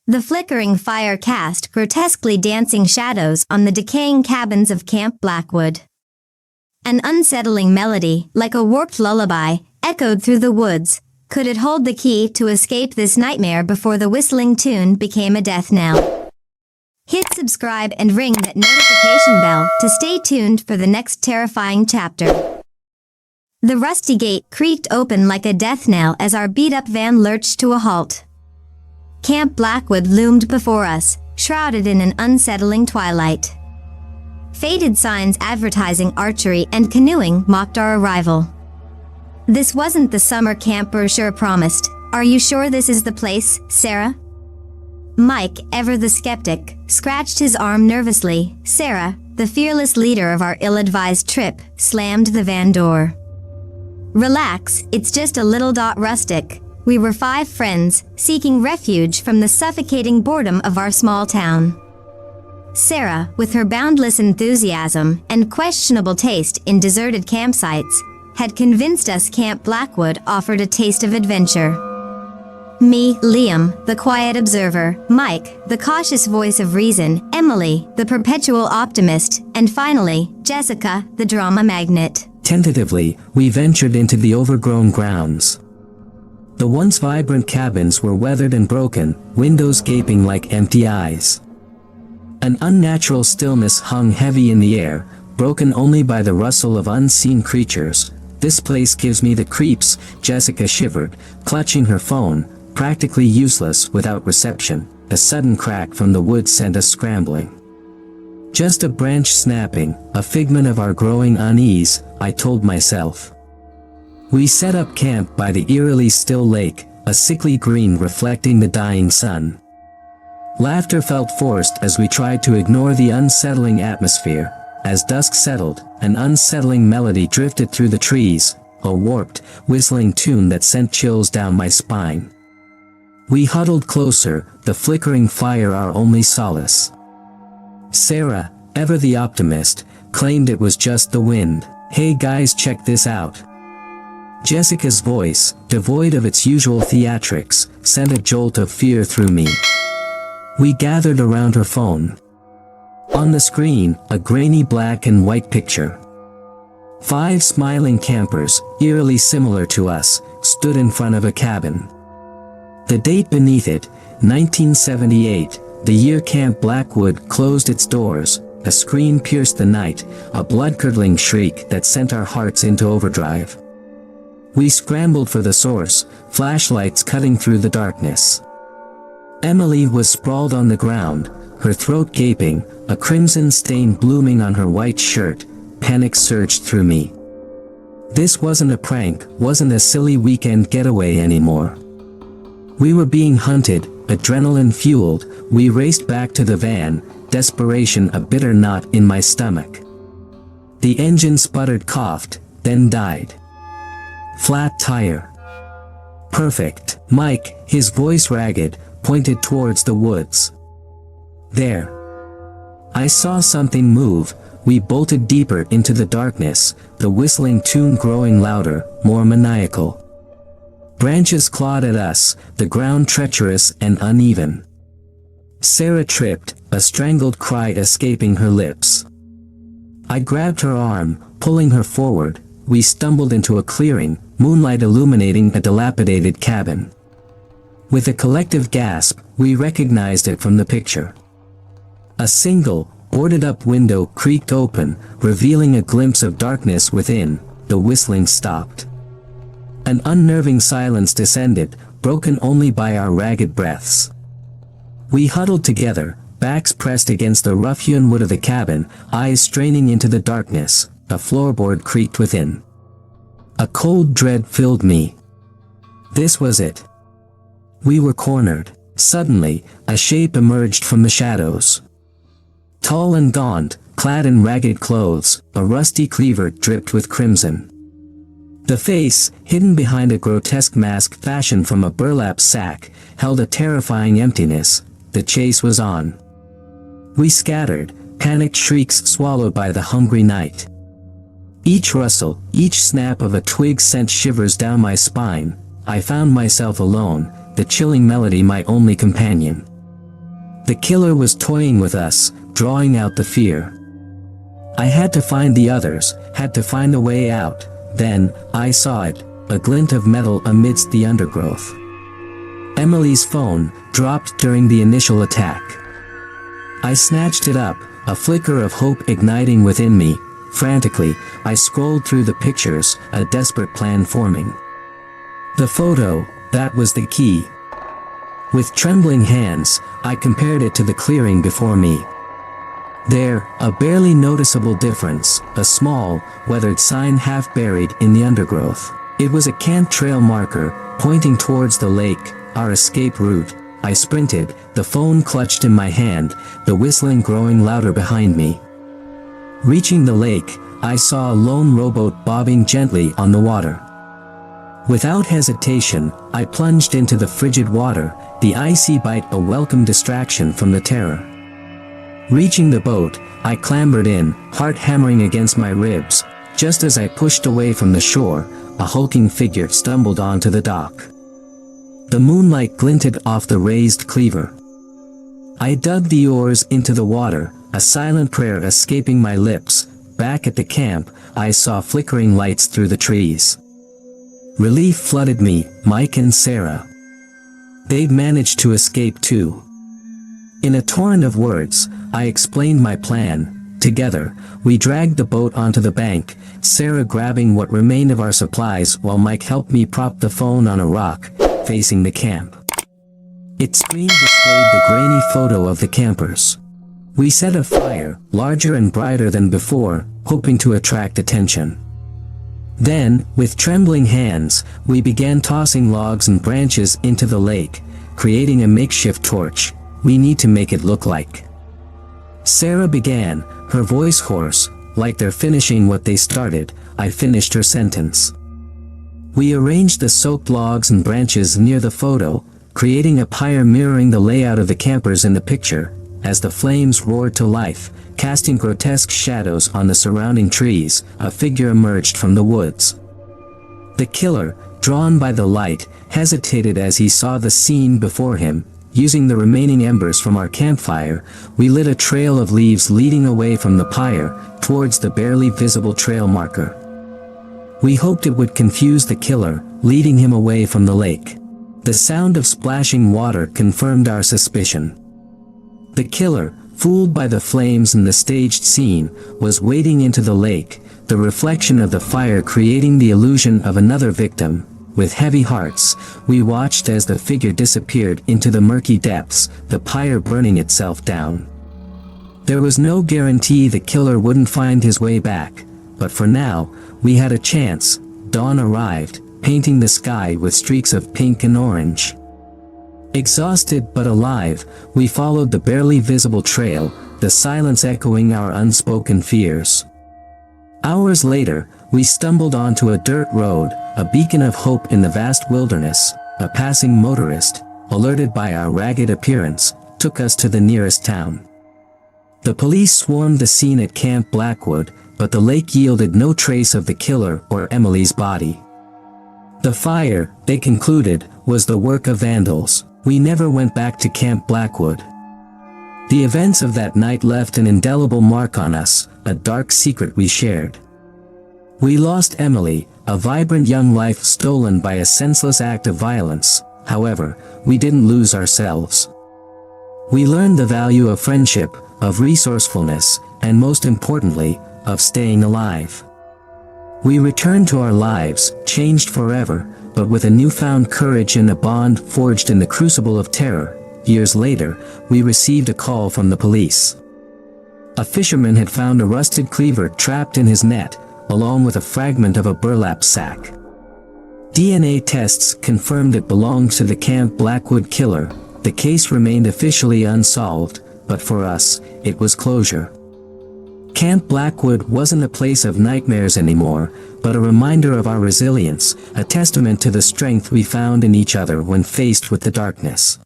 The flickering fire cast grotesquely dancing shadows on the decaying cabins of Camp Blackwood. An unsettling melody, like a warped lullaby, echoed through the woods. Could it hold the key to escape this nightmare before the whistling tune became a death knell? Hit subscribe and ring that notification bell to stay tuned for the next terrifying chapter. The rusty gate creaked open like a death knell as our beat-up van lurched to a halt. Camp Blackwood loomed before us, shrouded in an unsettling twilight. Faded signs advertising archery and canoeing mocked our arrival. This wasn't the summer camp brochure promised. Are you sure this is the place, Sarah? Mike, ever the skeptic, scratched his arm nervously. Sarah, the fearless leader of our ill-advised trip, slammed the van door. Relax, it's just a little rustic. We were 5 friends, seeking refuge from the suffocating boredom of our small town. Sarah, with her boundless enthusiasm and questionable taste in deserted campsites, had convinced us Camp Blackwood offered a taste of adventure. Me, Liam, the quiet observer, Mike, the cautious voice of reason, Emily, the perpetual optimist, and finally, Jessica, the drama magnet. Tentatively, we ventured into the overgrown grounds. The once vibrant cabins were weathered and broken, windows gaping like empty eyes. An unnatural stillness hung heavy in the air, broken only by the rustle of unseen creatures. This place gives me the creeps, Jessica shivered, clutching her phone, practically useless without reception. A sudden crack from the wood sent us scrambling. Just a branch snapping, a figment of our growing unease, I told myself. We set up camp by the eerily still lake, a sickly green reflecting the dying sun. Laughter felt forced as we tried to ignore the unsettling atmosphere. As dusk settled, an unsettling melody drifted through the trees, a warped, whistling tune that sent chills down my spine. We huddled closer, the flickering fire our only solace. Sarah, ever the optimist, claimed it was just the wind. Hey guys, check this out. Jessica's voice, devoid of its usual theatrics, sent a jolt of fear through me. We gathered around her phone. On the screen, a grainy black and white picture. 5 smiling campers, eerily similar to us, stood in front of a cabin. The date beneath it, 1978, the year Camp Blackwood closed its doors. A scream pierced the night, a blood-curdling shriek that sent our hearts into overdrive. We scrambled for the source, flashlights cutting through the darkness. Emily was sprawled on the ground, her throat gaping, a crimson stain blooming on her white shirt. Panic surged through me. This wasn't a prank, wasn't a silly weekend getaway anymore. We were being hunted, adrenaline-fueled. We raced back to the van, desperation a bitter knot in my stomach. The engine sputtered, coughed, then died. Flat tire. Perfect. Mike, his voice ragged, pointed towards the woods. There. I saw something move. We bolted deeper into the darkness, the whistling tune growing louder, more maniacal. Branches clawed at us, the ground treacherous and uneven. Sarah tripped, a strangled cry escaping her lips. I grabbed her arm, pulling her forward. We stumbled into a clearing, moonlight illuminating a dilapidated cabin. With a collective gasp, we recognized it from the picture. A single, boarded-up window creaked open, revealing a glimpse of darkness within. The whistling stopped. An unnerving silence descended, broken only by our ragged breaths. We huddled together, backs pressed against the rough-hewn wood of the cabin, eyes straining into the darkness. A floorboard creaked within. A cold dread filled me. This was it. We were cornered. Suddenly, a shape emerged from the shadows. Tall and gaunt, clad in ragged clothes, a rusty cleaver dripped with crimson. The face, hidden behind a grotesque mask fashioned from a burlap sack, held a terrifying emptiness. The chase was on. We scattered, panicked shrieks swallowed by the hungry night. Each rustle, each snap of a twig sent shivers down my spine. I found myself alone, the chilling melody my only companion. The killer was toying with us, drawing out the fear. I had to find the others, had to find a way out. Then, I saw it, a glint of metal amidst the undergrowth. Emily's phone dropped during the initial attack. I snatched it up, a flicker of hope igniting within me. Frantically, I scrolled through the pictures, a desperate plan forming. The photo, that was the key. With trembling hands, I compared it to the clearing before me. There, a barely noticeable difference, a small, weathered sign half buried in the undergrowth. It was a camp trail marker, pointing towards the lake, our escape route. I sprinted, the phone clutched in my hand, the whistling growing louder behind me. Reaching the lake, I saw a lone rowboat bobbing gently on the water. Without hesitation, I plunged into the frigid water, the icy bite a welcome distraction from the terror. Reaching the boat, I clambered in, heart hammering against my ribs. Just as I pushed away from the shore, a hulking figure stumbled onto the dock. The moonlight glinted off the raised cleaver. I dug the oars into the water, a silent prayer escaping my lips. Back at the camp, I saw flickering lights through the trees. Relief flooded me, Mike and Sarah. They'd managed to escape too. In a torrent of words, I explained my plan. Together, we dragged the boat onto the bank, Sarah grabbing what remained of our supplies while Mike helped me prop the phone on a rock, facing the camp. Its screen displayed the grainy photo of the campers. We set a fire, larger and brighter than before, hoping to attract attention. Then, with trembling hands, we began tossing logs and branches into the lake, creating a makeshift torch. We need to make it look like. Sarah began, her voice hoarse, like they're finishing what they started. I finished her sentence. We arranged the soaked logs and branches near the photo, creating a pyre mirroring the layout of the campers in the picture. As the flames roared to life, casting grotesque shadows on the surrounding trees, a figure emerged from the woods. The killer, drawn by the light, hesitated as he saw the scene before him. Using the remaining embers from our campfire, we lit a trail of leaves leading away from the pyre, towards the barely visible trail marker. We hoped it would confuse the killer, leading him away from the lake. The sound of splashing water confirmed our suspicion. The killer, fooled by the flames and the staged scene, was wading into the lake, the reflection of the fire creating the illusion of another victim. With heavy hearts, we watched as the figure disappeared into the murky depths, the pyre burning itself down. There was no guarantee the killer wouldn't find his way back, but for now, we had a chance. Dawn arrived, painting the sky with streaks of pink and orange. Exhausted but alive, we followed the barely visible trail, the silence echoing our unspoken fears. Hours later, we stumbled onto a dirt road, a beacon of hope in the vast wilderness. A passing motorist, alerted by our ragged appearance, took us to the nearest town. The police swarmed the scene at Camp Blackwood, but the lake yielded no trace of the killer or Emily's body. The fire, they concluded, was the work of vandals. We never went back to Camp Blackwood. The events of that night left an indelible mark on us, a dark secret we shared. We lost Emily, a vibrant young life stolen by a senseless act of violence. However, we didn't lose ourselves. We learned the value of friendship, of resourcefulness, and most importantly, of staying alive. We returned to our lives, changed forever, but with a newfound courage and a bond forged in the crucible of terror. Years later, we received a call from the police. A fisherman had found a rusted cleaver trapped in his net, along with a fragment of a burlap sack. DNA tests confirmed it belonged to the Camp Blackwood killer. The case remained officially unsolved, but for us, it was closure. Camp Blackwood wasn't a place of nightmares anymore, but a reminder of our resilience, a testament to the strength we found in each other when faced with the darkness.